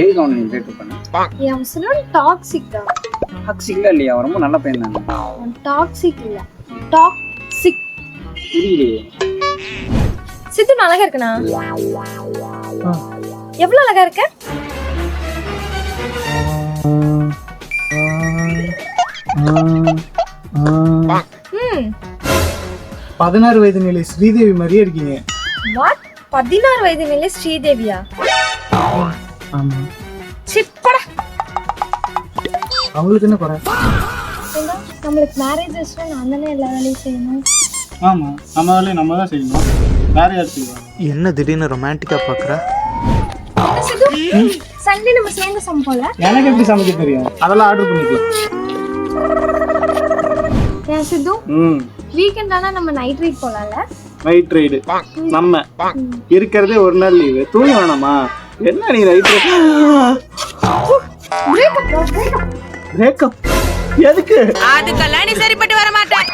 எதுக்கு அவனை நீ பிரேக்கப் பண்ண? அவன் சொன்ன டாக்ஸிக் தான். டாக்ஸிக்ல இல்லையா? அவன் ரொம்ப நல்ல பையன் தானே. அவன் டாக்ஸிக் இல்ல, டாக்ஸிக். புரியலையே. சித்து அழகா இருக்கனா? எவ்வளவு அழகா இருக்க? ம் 16 வயது நிலை ஸ்ரீதேவி மாதிரியே இருக்கீங்க. வாட்? 16 வயது நிலை ஸ்ரீதேவியா? ஆமா. சிப்படா. அவங்களுக்கு என்ன குறை? நம்மளுக்கு மேரேஜ் ஆச்சுன்னா நான் தானே எல்லா வேலையும் செய்யணும். ஆமா, நம்ம வேலையை நம்ம தான் செய்யணும். வேற யார் செய்வாங்க? என்ன திடீர்னு ரொமான்டிக்கா பாக்குற? சண்டே நம்ம சேர்ந்து சமைப்போம்ல. எனக்கு எப்படி சமைக்க தெரியும்? அதெல்லாம் ஆர்டர் பண்ணிக்கலாம். ஏன் சித்து வீக்கெண்ட் ஆனா நம்ம நைட் ரைட் போலாம்ல? நைட் ரைடு நம்ம இருக்கிறதே ஒரு நாள் லீவு. தூங்க வேணாமா? என்ன நீ நைட் பிரேக்கப் பிரேக்கப் எதுக்கு? அதுக்கெல்லாம் நீ சரிப்பட்டு வர மாட்டேன்.